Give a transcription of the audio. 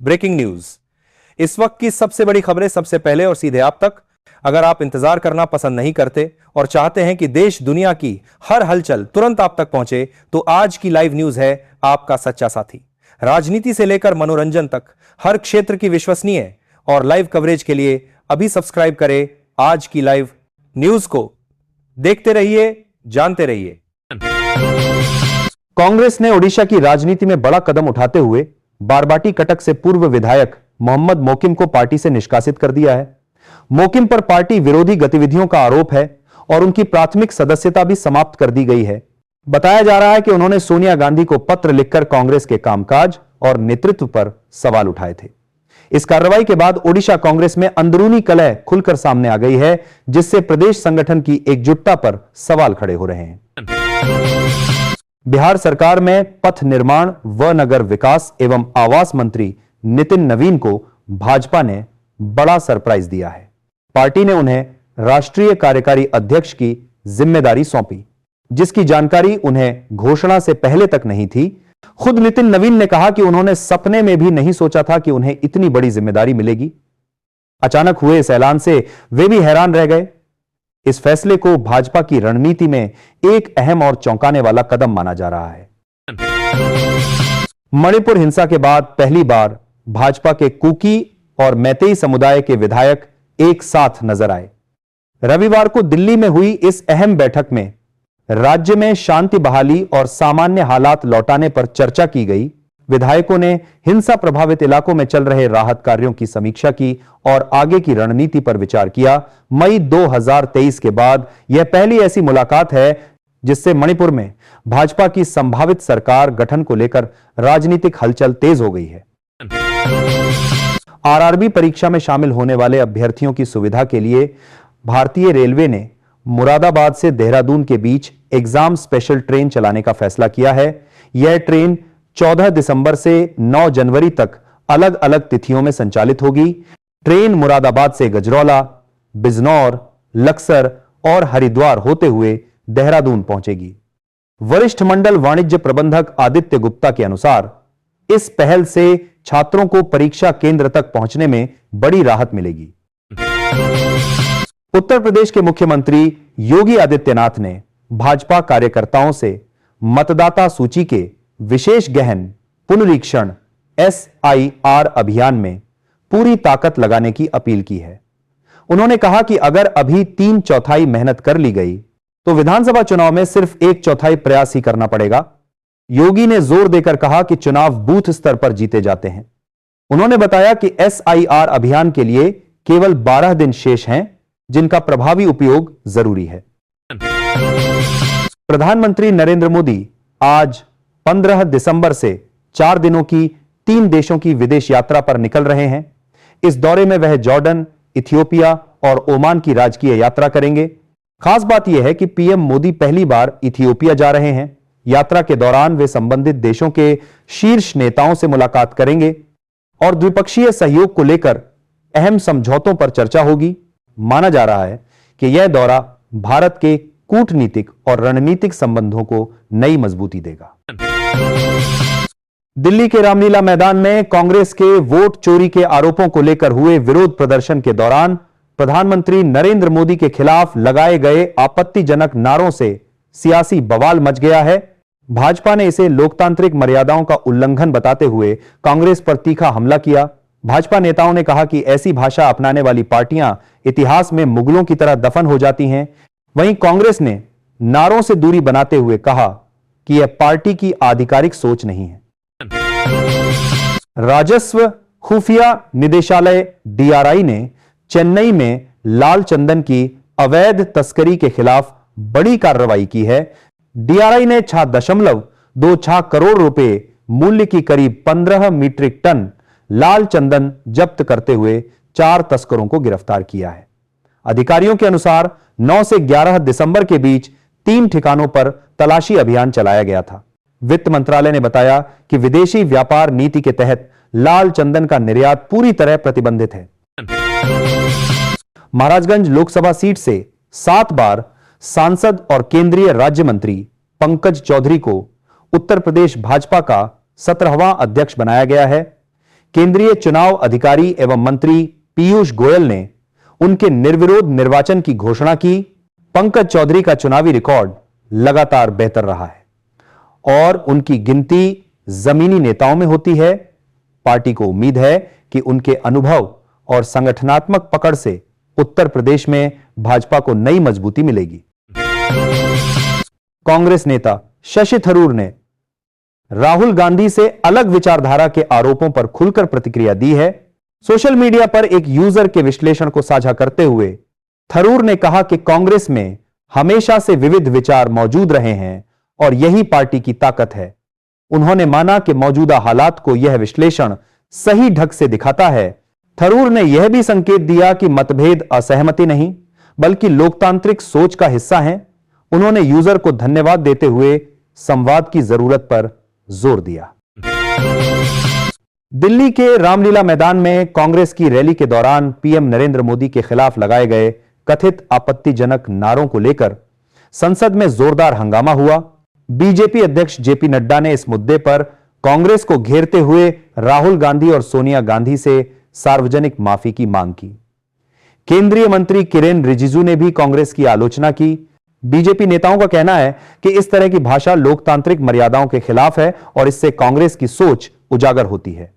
Breaking news. इस वक्त की सबसे बड़ी खबरें सबसे पहले और सीधे आप तक। अगर आप इंतजार करना पसंद नहीं करते और चाहते हैं कि देश दुनिया की हर हलचल तुरंत आप तक पहुंचे, तो आज की लाइव न्यूज है आपका सच्चा साथी। राजनीति से लेकर मनोरंजन तक हर क्षेत्र की विश्वसनीय और लाइव कवरेज के लिए अभी सब्सक्राइब करें आज की लाइव न्यूज को। देखते रहिए, जानते रहिए। कांग्रेस ने ओडिशा की राजनीति में बड़ा कदम उठाते हुए बारबाटी कटक से पूर्व विधायक मोहम्मद मोकिम को पार्टी से निष्कासित कर दिया है। मोकिम पर पार्टी विरोधी गतिविधियों का आरोप है और उनकी प्राथमिक सदस्यता भी समाप्त कर दी गई है। बताया जा रहा है कि उन्होंने सोनिया गांधी को पत्र लिखकर कांग्रेस के कामकाज और नेतृत्व पर सवाल उठाए थे। इस कार्रवाई के बाद ओडिशा कांग्रेस में अंदरूनी कलह खुलकर सामने आ गई है, जिससे प्रदेश संगठन की एकजुटता पर सवाल खड़े हो रहे हैं। बिहार सरकार में पथ निर्माण व नगर विकास एवं आवास मंत्री नितिन नवीन को भाजपा ने बड़ा सरप्राइज दिया है। पार्टी ने उन्हें राष्ट्रीय कार्यकारी अध्यक्ष की जिम्मेदारी सौंपी, जिसकी जानकारी उन्हें घोषणा से पहले तक नहीं थी। खुद नितिन नवीन ने कहा कि उन्होंने सपने में भी नहीं सोचा था कि उन्हें इतनी बड़ी जिम्मेदारी मिलेगी। अचानक हुए इस ऐलान से वे भी हैरान रह गए। इस फैसले को भाजपा की रणनीति में एक अहम और चौंकाने वाला कदम माना जा रहा है। मणिपुर हिंसा के बाद पहली बार भाजपा के कुकी और मैतेई समुदाय के विधायक एक साथ नजर आए। रविवार को दिल्ली में हुई इस अहम बैठक में राज्य में शांति बहाली और सामान्य हालात लौटाने पर चर्चा की गई। विधायकों ने हिंसा प्रभावित इलाकों में चल रहे राहत कार्यों की समीक्षा की और आगे की रणनीति पर विचार किया। मई 2023 के बाद यह पहली ऐसी मुलाकात है जिससे मणिपुर में भाजपा की संभावित सरकार गठन को लेकर राजनीतिक हलचल तेज हो गई है। आरआरबी परीक्षा में शामिल होने वाले अभ्यर्थियों की सुविधा के लिए भारतीय रेलवे ने मुरादाबाद से देहरादून के बीच एग्जाम स्पेशल ट्रेन चलाने का फैसला किया है। यह ट्रेन 14 दिसंबर से 9 जनवरी तक अलग अलग तिथियों में संचालित होगी। ट्रेन मुरादाबाद से गजरौला, बिजनौर, लक्सर और हरिद्वार होते हुए देहरादून पहुंचेगी। वरिष्ठ मंडल वाणिज्य प्रबंधक आदित्य गुप्ता के अनुसार इस पहल से छात्रों को परीक्षा केंद्र तक पहुंचने में बड़ी राहत मिलेगी। उत्तर प्रदेश के मुख्यमंत्री योगी आदित्यनाथ ने भाजपा कार्यकर्ताओं से मतदाता सूची के विशेष गहन पुनरीक्षण SIR अभियान में पूरी ताकत लगाने की अपील की है। उन्होंने कहा कि अगर अभी 3/4 मेहनत कर ली गई तो विधानसभा चुनाव में सिर्फ 1/4 प्रयास ही करना पड़ेगा। योगी ने जोर देकर कहा कि चुनाव बूथ स्तर पर जीते जाते हैं। उन्होंने बताया कि SIR अभियान के लिए केवल 12 दिन शेष हैं, जिनका प्रभावी उपयोग जरूरी है। प्रधानमंत्री नरेंद्र मोदी आज 15 दिसंबर से 4 दिनों की 3 देशों की विदेश यात्रा पर निकल रहे हैं। इस दौरे में वह जॉर्डन, इथियोपिया और ओमान की राजकीय यात्रा करेंगे। खास बात यह है कि पीएम मोदी पहली बार इथियोपिया जा रहे हैं। यात्रा के दौरान वे संबंधित देशों के शीर्ष नेताओं से मुलाकात करेंगे और द्विपक्षीय सहयोग को लेकर अहम समझौतों पर चर्चा होगी। माना जा रहा है कि यह दौरा भारत के कूटनीतिक और रणनीतिक संबंधों को नई मजबूती देगा। दिल्ली के रामलीला मैदान में कांग्रेस के वोट चोरी के आरोपों को लेकर हुए विरोध प्रदर्शन के दौरान प्रधानमंत्री नरेंद्र मोदी के खिलाफ लगाए गए आपत्तिजनक नारों से सियासी बवाल मच गया है। भाजपा ने इसे लोकतांत्रिक मर्यादाओं का उल्लंघन बताते हुए कांग्रेस पर तीखा हमला किया। भाजपा नेताओं ने कहा कि ऐसी भाषा अपनाने वाली पार्टियां इतिहास में मुगलों की तरह दफन हो जाती हैं। वहीं कांग्रेस ने नारों से दूरी बनाते हुए कहा कि यह पार्टी की आधिकारिक सोच नहीं है। राजस्व खुफिया निदेशालय DRI ने चेन्नई में लाल चंदन की अवैध तस्करी के खिलाफ बड़ी कार्रवाई की है। DRI ने 6.26 करोड़ रुपए मूल्य की करीब 15 मीट्रिक टन लाल चंदन जब्त करते हुए 4 तस्करों को गिरफ्तार किया है। अधिकारियों के अनुसार 9 से 11 दिसंबर के बीच 3 ठिकानों पर तलाशी अभियान चलाया गया था। वित्त मंत्रालय ने बताया कि विदेशी व्यापार नीति के तहत लाल चंदन का निर्यात पूरी तरह प्रतिबंधित है। महाराजगंज लोकसभा सीट से 7 बार सांसद और केंद्रीय राज्य मंत्री पंकज चौधरी को उत्तर प्रदेश भाजपा का 17वां अध्यक्ष बनाया गया है। केंद्रीय चुनाव अधिकारी एवं मंत्री पीयूष गोयल ने उनके निर्विरोध निर्वाचन की घोषणा की। पंकज चौधरी का चुनावी रिकॉर्ड लगातार बेहतर रहा है और उनकी गिनती जमीनी नेताओं में होती है। पार्टी को उम्मीद है कि उनके अनुभव और संगठनात्मक पकड़ से उत्तर प्रदेश में भाजपा को नई मजबूती मिलेगी। कांग्रेस नेता शशि थरूर ने राहुल गांधी से अलग विचारधारा के आरोपों पर खुलकर प्रतिक्रिया दी है। सोशल मीडिया पर एक यूजर के विश्लेषण को साझा करते हुए थरूर ने कहा कि कांग्रेस में हमेशा से विविध विचार मौजूद रहे हैं और यही पार्टी की ताकत है। उन्होंने माना कि मौजूदा हालात को यह विश्लेषण सही ढंग से दिखाता है। थरूर ने यह भी संकेत दिया कि मतभेद असहमति नहीं बल्कि लोकतांत्रिक सोच का हिस्सा हैं। उन्होंने यूजर को धन्यवाद देते हुए संवाद की जरूरत पर जोर दिया। दिल्ली के रामलीला मैदान में कांग्रेस की रैली के दौरान पीएम नरेंद्र मोदी के खिलाफ लगाए गए कथित आपत्तिजनक नारों को लेकर संसद में जोरदार हंगामा हुआ। बीजेपी अध्यक्ष जेपी नड्डा ने इस मुद्दे पर कांग्रेस को घेरते हुए राहुल गांधी और सोनिया गांधी से सार्वजनिक माफी की मांग की। केंद्रीय मंत्री किरेन रिजिजू ने भी कांग्रेस की आलोचना की। बीजेपी नेताओं का कहना है कि इस तरह की भाषा लोकतांत्रिक मर्यादाओं के खिलाफ है और इससे कांग्रेस की सोच उजागर होती है।